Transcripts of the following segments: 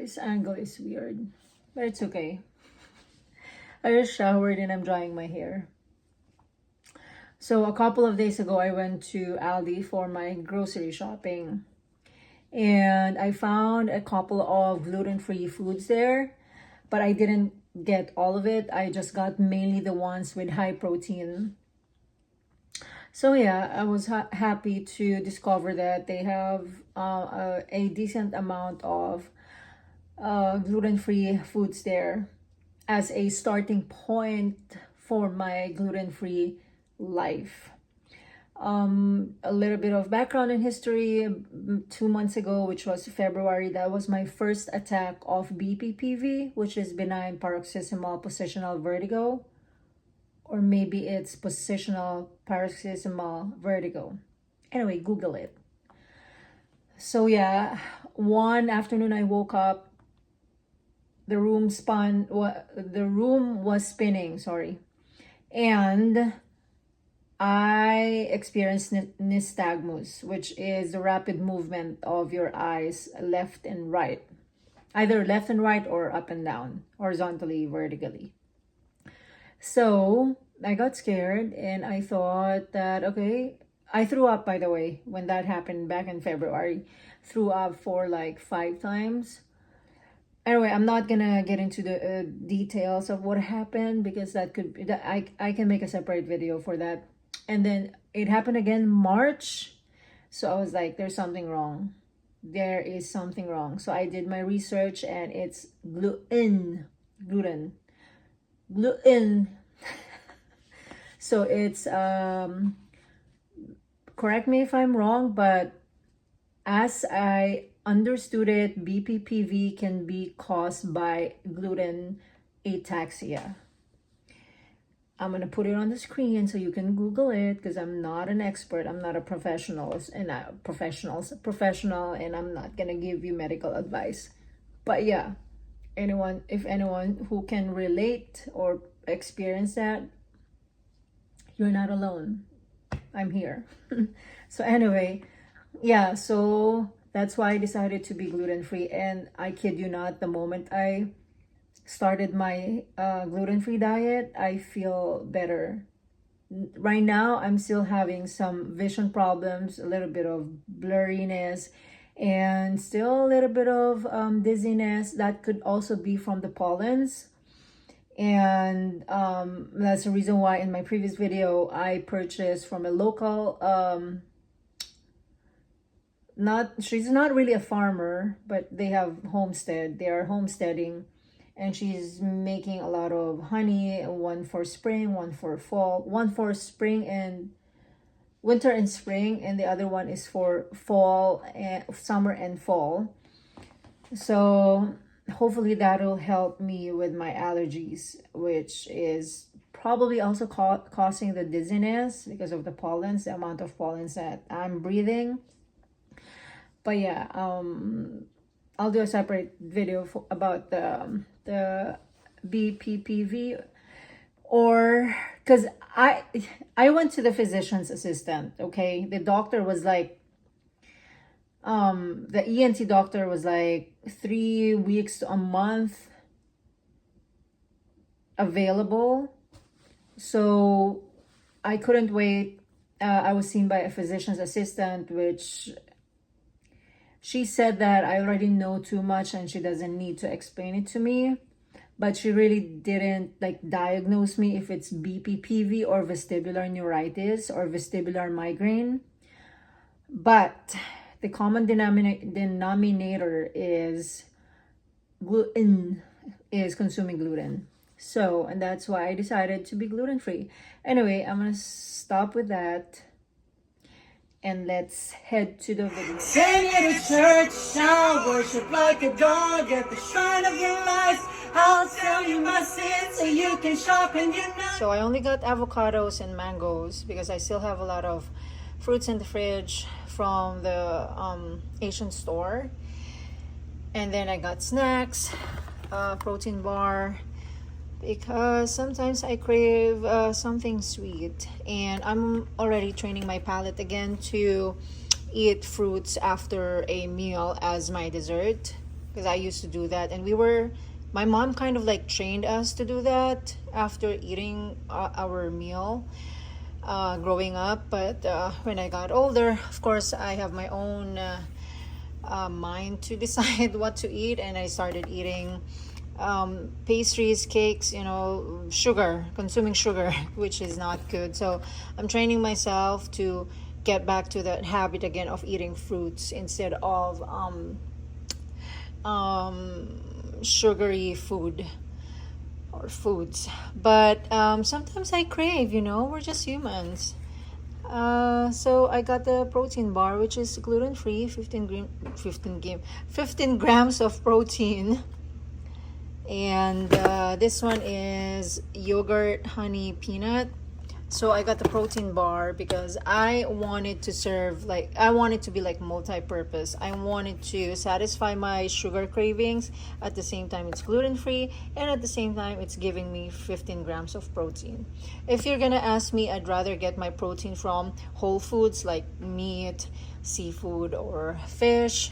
This angle is weird, but it's okay. I just showered and I'm drying my hair. So a couple of days ago, I went to Aldi for my grocery shopping. And I found a couple of gluten-free foods there, but I didn't get all of it. I just got mainly the ones with high protein. So yeah, I was happy to discover that they have a decent amount of gluten-free foods there as a starting point for my gluten-free life. A little bit of background and history. 2 months ago, which was February, that was my first attack of Bppv, which is benign paroxysmal positional vertigo, or maybe it's positional paroxysmal vertigo. Anyway, Google it. So yeah, one afternoon I woke up, the room was spinning, sorry, and I experienced nystagmus, which is the rapid movement of your eyes left and right, either left and right or up and down, horizontally, vertically. So I got scared and I thought that, okay, I threw up, by the way, when that happened back in February. Threw up for like 5 times. Anyway, I'm not gonna get into the details of what happened because that could be, I can make a separate video for that. And then it happened again March. So I was like, there's something wrong. There is something wrong. So I did my research and it's gluten. So it's, correct me if I'm wrong, but as I understood it, Bppv can be caused by gluten ataxia. I'm going to put it on the screen so you can Google it because I'm not an expert. I'm not a professional, and I'm not going to give you medical advice. But yeah, if anyone who can relate or experience that, you're not alone. I'm here. So anyway, yeah, so that's why I decided to be gluten-free. And I kid you not, the moment I started my gluten-free diet, I feel better. Right now, I'm still having some vision problems, a little bit of blurriness, and still a little bit of dizziness. That could also be from the pollens. And that's the reason why in my previous video, I purchased from a local, she's not really a farmer, but they have they are homesteading. And she's making a lot of honey, one for spring, one for fall, one for spring and winter and spring, and the other one is for fall and summer and fall. So hopefully that'll help me with my allergies, which is probably also causing the dizziness because of the pollens, the amount of pollens that I'm breathing. But yeah, I'll do a separate video about the Bppv, or because I went to the physician's assistant. Okay, the doctor was like, the ENT doctor was like 3 weeks to a month available, so I couldn't wait. I was seen by a physician's assistant, which she said that I already know too much and she doesn't need to explain it to me. But she really didn't like diagnose me if it's Bppv or vestibular neuritis or vestibular migraine. But the common denominator is gluten, is consuming gluten. So, and that's why I decided to be gluten-free. Anyway, I'm gonna stop with that. And let's head to the video. Send you to church, shall worship like a dog at the shrine of your life. I'll tell you my sins so you can sharpen your knife. So I only got avocados and mangoes because I still have a lot of fruits in the fridge from the Asian store. And then I got snacks, protein bar, because sometimes I crave something sweet, and I'm already training my palate again to eat fruits after a meal as my dessert. because I used to do that, and my mom kind of like trained us to do that after eating our meal growing up. But when I got older, of course, I have my own mind to decide what to eat, and I started eating pastries, cakes, sugar, consuming sugar, which is not good. So I'm training myself to get back to that habit again of eating fruits instead of sugary food or foods. But sometimes I crave, we're just humans. So I got the protein bar, which is gluten-free, 15 grams of protein. And this one is yogurt, honey, peanut. So I got the protein bar because I wanted to be like multi-purpose. I wanted to satisfy my sugar cravings. At the same time, it's gluten-free, and at the same time, it's giving me 15 grams of protein. If you're gonna ask me, I'd rather get my protein from whole foods like meat, seafood, or fish.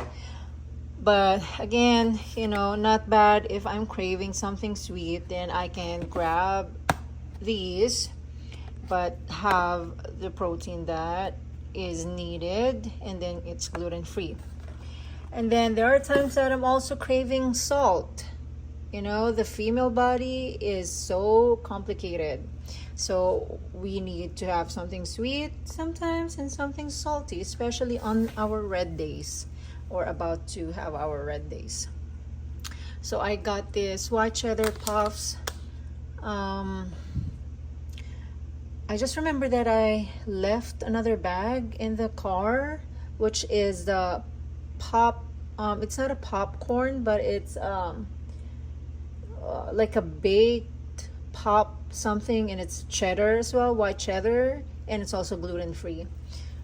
But again, not bad. If I'm craving something sweet, then I can grab these, but have the protein that is needed, and then it's gluten-free. And then there are times that I'm also craving salt. The female body is so complicated. So we need to have something sweet sometimes and something salty, especially on our red days, or about to have our red days. So I got this white cheddar puffs. I just remember that I left another bag in the car, which is the it's not a popcorn, but it's like a baked pop something, and it's cheddar as well, white cheddar, and it's also gluten-free.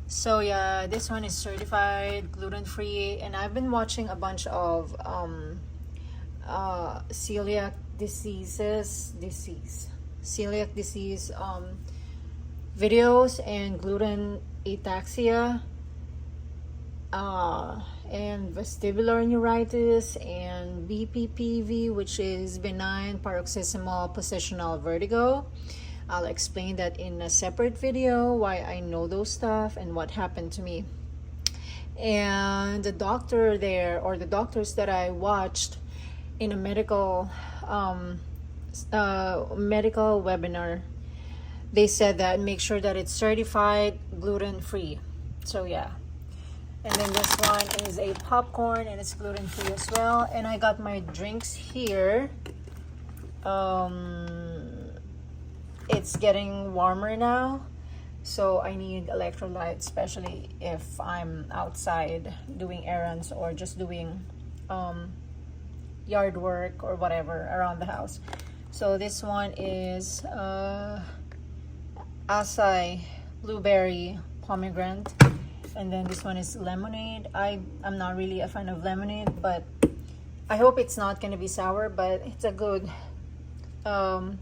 So yeah, this one is certified gluten-free, and I've been watching a bunch of celiac disease videos, and gluten ataxia, and vestibular neuritis, and Bppv, which is benign paroxysmal positional vertigo. I'll explain that in a separate video, why I know those stuff and what happened to me. And the doctor there, or the doctors that I watched in a medical webinar, they said that make sure that it's certified gluten-free. So yeah. And then this one is a popcorn, and it's gluten-free as well. And I got my drinks here. It's getting warmer now, so I need electrolytes, especially if I'm outside doing errands or just doing yard work or whatever around the house. So this one is acai blueberry pomegranate, and then this one is lemonade. I'm not really a fan of lemonade, but I hope it's not going to be sour, but it's a good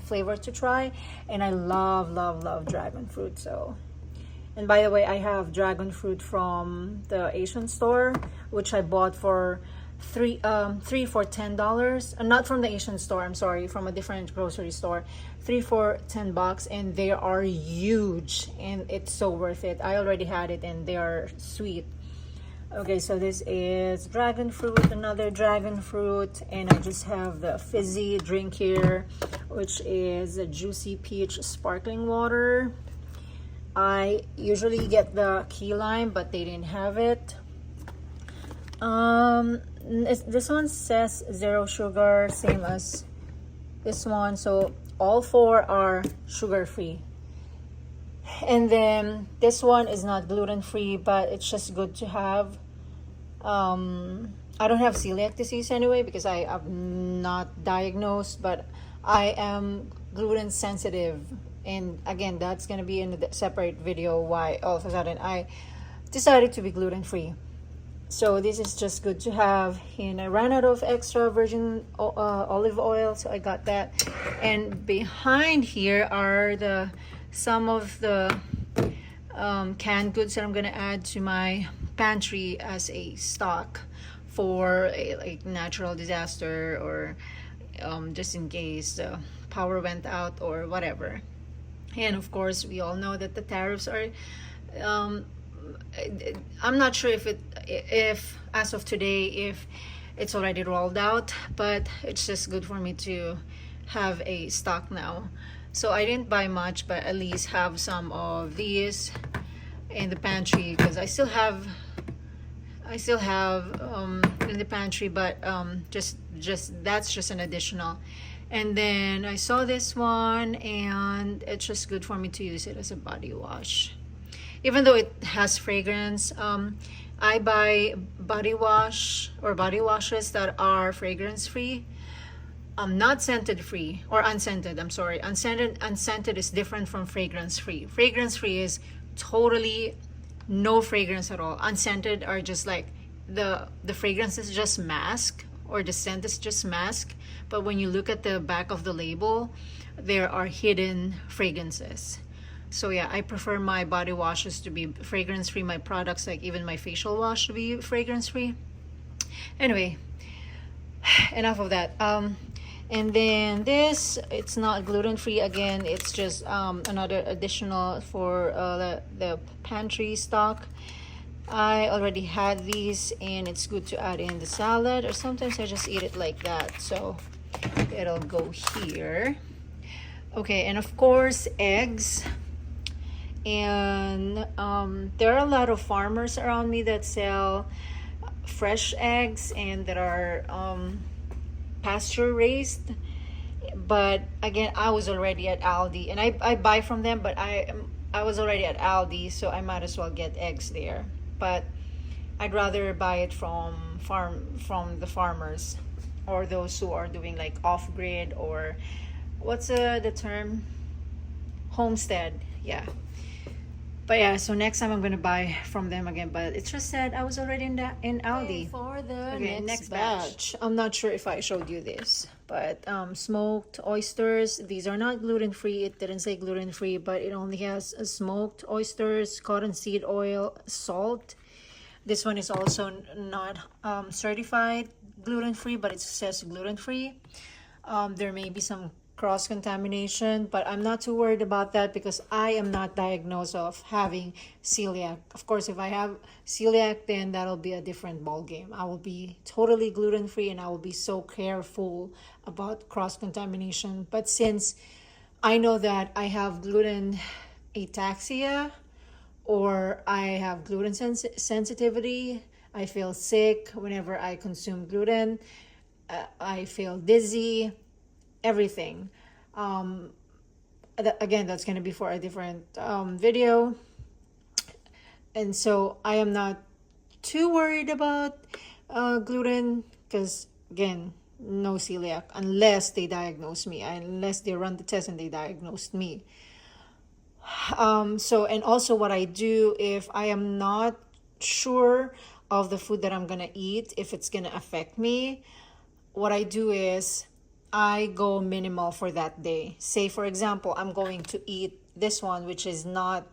flavor to try. And I love dragon fruit. So, and by the way, I have dragon fruit from the Asian store, which I bought for three for $10. Not from the Asian store, I'm sorry, from a different grocery store. 3 for $10, and they are huge, and it's so worth it. I already had it, and they are sweet. Okay, so this is dragon fruit, another dragon fruit, and I just have the fizzy drink here, which is a juicy peach sparkling water. I usually get the key lime, but they didn't have it. This one says 0 sugar, same as this one, so all 4 are sugar-free. And then this one is not gluten-free, but it's just good to have. I don't have celiac disease anyway, because I am not diagnosed, but I am gluten sensitive. And again, that's going to be in a separate video why all of a sudden I decided to be gluten-free. So this is just good to have. And I ran out of extra virgin olive oil, so I got that. And behind here are some of the canned goods that I'm gonna add to my pantry as a stock for a like natural disaster, or just in case the power went out or whatever. And of course, we all know that the tariffs are. Um, I'm not sure if as of today, if it's already rolled out, but it's just good for me to have a stock now. So I didn't buy much, but at least have some of these in the pantry, because I still have in the pantry, but just that's just an additional. And then I saw this one, and it's just good for me to use it as a body wash, even though it has fragrance. I buy body wash or body washes that are fragrance free. Not scented free or unscented. I'm sorry. Unscented is different from fragrance free. Fragrance free is totally no fragrance at all. Unscented are just like the fragrance is just mask, or the scent is just mask. But when you look at the back of the label, there are hidden fragrances. So yeah, I prefer my body washes to be fragrance free. My products, like even my facial wash, to be fragrance free. Anyway, enough of that. And then this, it's not gluten free. Again, it's just another additional for the pantry stock. I already had these, and it's good to add in the salad, or sometimes I just eat it like that. So it'll go here. Okay, and of course, eggs. And there are a lot of farmers around me that sell fresh eggs and that are pasture raised. But again, I was already at Aldi, and I buy from them, but I was already at Aldi, so I might as well get eggs there. But I'd rather buy it from the farmers, or those who are doing like off grid, or what's the term, homestead. Yeah. But yeah, so next time I'm gonna buy from them again. But it's just said I was already in Aldi. For the Okay, next batch. I'm not sure if I showed you this, but smoked oysters. These are not gluten free. It didn't say gluten free, but it only has smoked oysters, cottonseed oil, salt. This one is also not certified gluten free, but it says gluten free. There may be some cross contamination, but I'm not too worried about that because I am not diagnosed of having celiac. Of course, if I have celiac, then that'll be a different ball game. I will be totally gluten free, and I will be so careful about cross contamination. But since I know that I have gluten ataxia, or I have gluten sensitivity, I feel sick whenever I consume gluten. I feel dizzy, everything. Again, that's going to be for a different video. And so I am not too worried about gluten, because again, no celiac, unless they diagnose me, unless they run the test and they diagnosed me. So, and also what I do, if I am not sure of the food that I'm gonna eat, if it's gonna affect me, what I do is I go minimal for that day. Say, for example, I'm going to eat this one, which is not,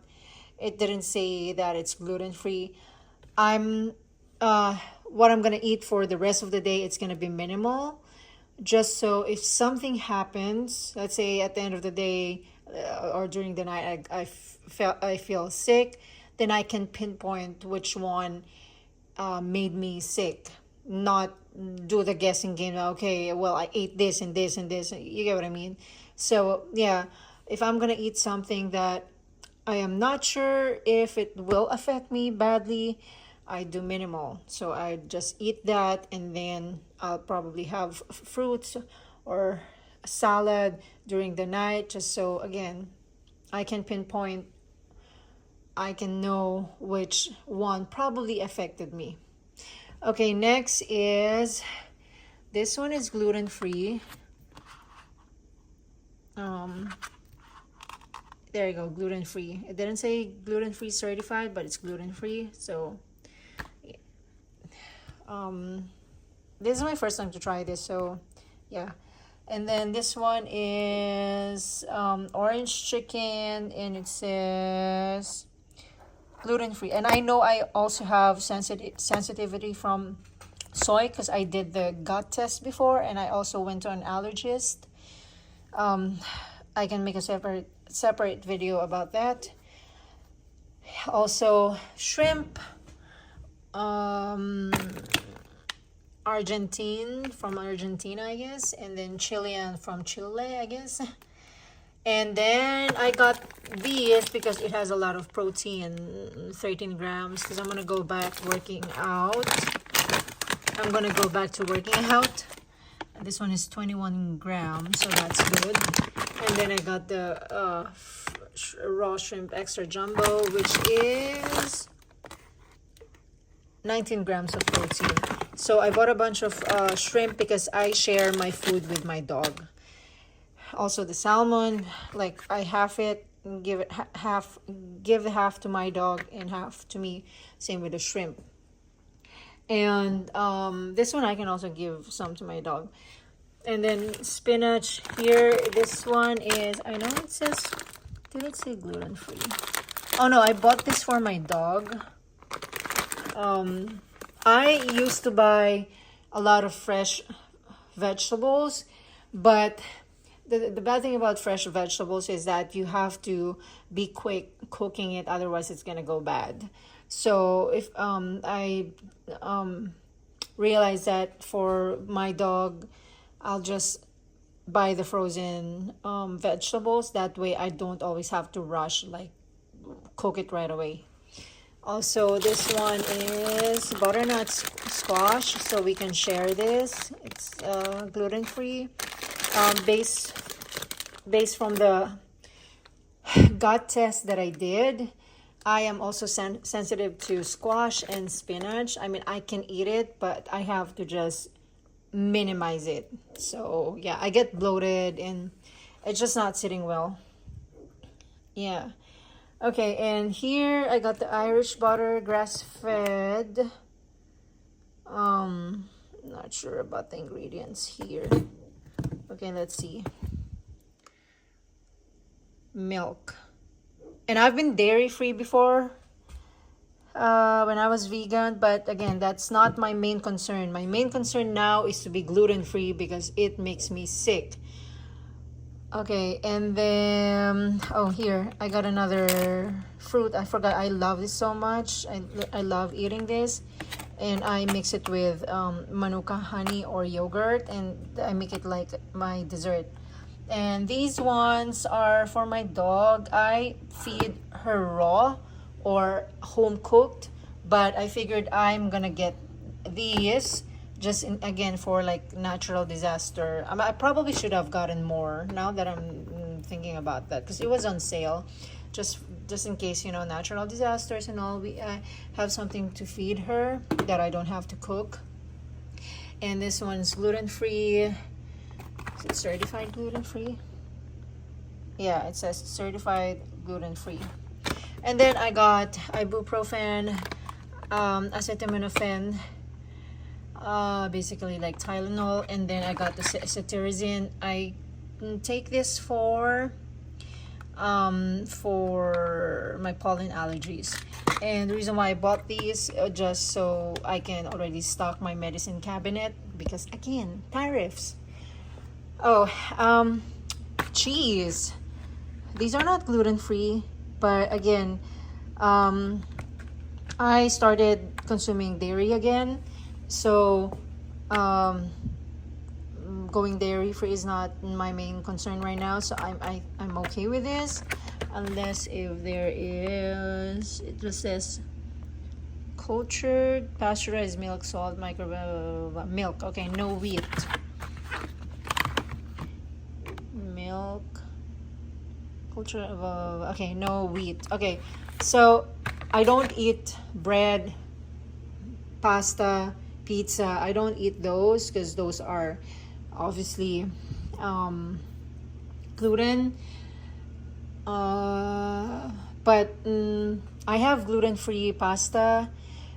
it didn't say that it's gluten-free. What I'm gonna eat for the rest of the day, it's gonna be minimal. Just so if something happens, let's say at the end of the day, or during the night, I feel sick, then I can pinpoint which one made me sick. Not do the guessing game. Okay, well, I ate this and this and this. You get what I mean? So yeah, if I'm gonna eat something that I am not sure if it will affect me badly, I do minimal. So I just eat that, and then I'll probably have fruits or salad during the night, just so again I can pinpoint, I can know which one probably affected me. Okay, next is, this one is gluten free. There you go, gluten free. It didn't say gluten free certified, but it's gluten free. So this is my first time to try this, so yeah. And then this one is orange chicken, and it says gluten free. And I know I also have sensitivity from soy because I did the gut test before, and I also went to an allergist. I can make a separate video about that. Also shrimp, Argentine from Argentina, I guess, and then Chilean from Chile, I guess. And then I got these because it has a lot of protein, 13 grams, because I'm gonna go back working out. I'm gonna go back to working out. This one is 21 grams, so that's good. And then I got the raw shrimp extra jumbo, which is 19 grams of protein. So I bought a bunch of shrimp because I share my food with my dog. Also the salmon, like I half it, give it half, give half to my dog and half to me. Same with the shrimp. And this one I can also give some to my dog. And then spinach here. This one is, I know it says, did it say gluten free? Oh no, I bought this for my dog. I used to buy a lot of fresh vegetables, but the bad thing about fresh vegetables is that you have to be quick cooking it, otherwise it's gonna go bad. So if I realized that for my dog, I'll just buy the frozen vegetables. That way I don't always have to rush, like cook it right away. Also, this one is butternut squash, so we can share this. It's gluten-free. Based from the gut test that I did, I am also sensitive to squash and spinach. I mean, I can eat it, but I have to just minimize it. So yeah, I get bloated and it's just not sitting well. Yeah. Okay, and here I got the Irish butter, grass-fed. Not sure about the ingredients here. Okay, let's see. Milk. And I've been dairy-free before when I was vegan, but again, that's not my main concern. My main concern now is to be gluten-free because it makes me sick. Okay, and then, oh, here, I got another fruit. I forgot, I love this so much. I love eating this. And I mix it with manuka honey or yogurt, and I make it like my dessert. And these ones are for my dog. I feed her raw or home cooked, but I figured I'm gonna get these just again for like natural disaster. I probably should have gotten more now that I'm thinking about that, because it was on sale, just in case, you know, natural disasters and all. We have something to feed her that I don't have to cook. And this one's gluten-free. Is it certified gluten-free? Yeah, it says certified gluten-free. And then I got ibuprofen, acetaminophen, basically like Tylenol, and then I got the cetirizine. I take this for my pollen allergies. And the reason why I bought these, just so I can already stock my medicine cabinet, because again, tariffs. Oh, cheese. These are not gluten-free, but again, I started consuming dairy again, so going dairy-free is not my main concern right now. So I'm okay with this, unless if there is, it just says cultured pasteurized milk, salt, micro milk. Okay, no wheat. Milk, culture of okay, no wheat. Okay, so I don't eat bread, pasta, pizza. I don't eat those because those are obviously gluten. But I have gluten-free pasta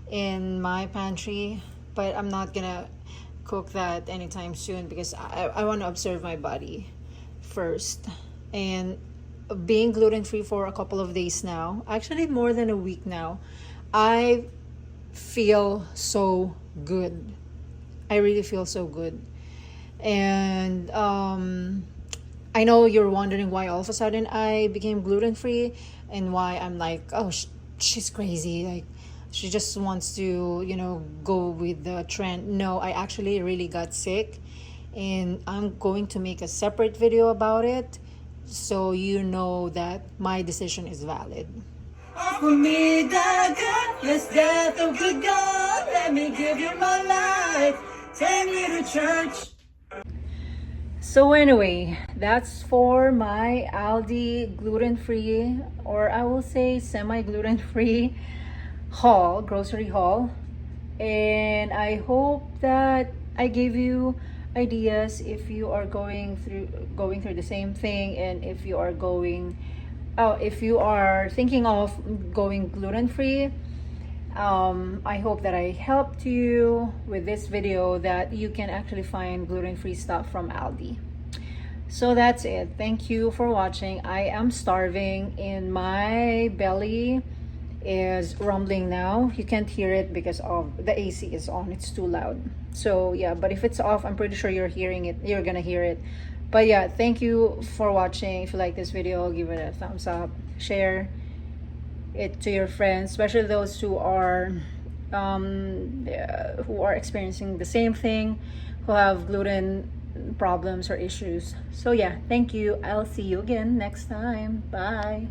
in my pantry, but I'm not gonna cook that anytime soon because I want to observe my body first. And being gluten-free for a couple of days now, actually more than a week now, I feel so good. I really feel so good. And I know you're wondering why all of a sudden I became gluten free and why I'm like, oh, she's crazy. Like, she just wants to, go with the trend. No, I actually really got sick, and I'm going to make a separate video about it so you know that my decision is valid. Offer me the goodness, death of good God. Let me give you my life. Take me to church. So anyway, that's for my Aldi gluten-free, or I will say semi-gluten-free grocery haul. And I hope that I gave you ideas if you are going through the same thing, and if you are thinking of going gluten-free. I hope that I helped you with this video, that you can actually find gluten-free stuff from Aldi. So that's it. Thank you for watching. I am starving and my belly is rumbling now. You can't hear it because of the AC is on. It's too loud. So yeah, but if it's off, I'm pretty sure you're hearing it. You're gonna hear it. But yeah, thank you for watching. If you like this video, give it a thumbs up, share it to your friends, especially those who are experiencing the same thing, who have gluten problems or issues. So yeah, thank you. I'll see you again next time. Bye.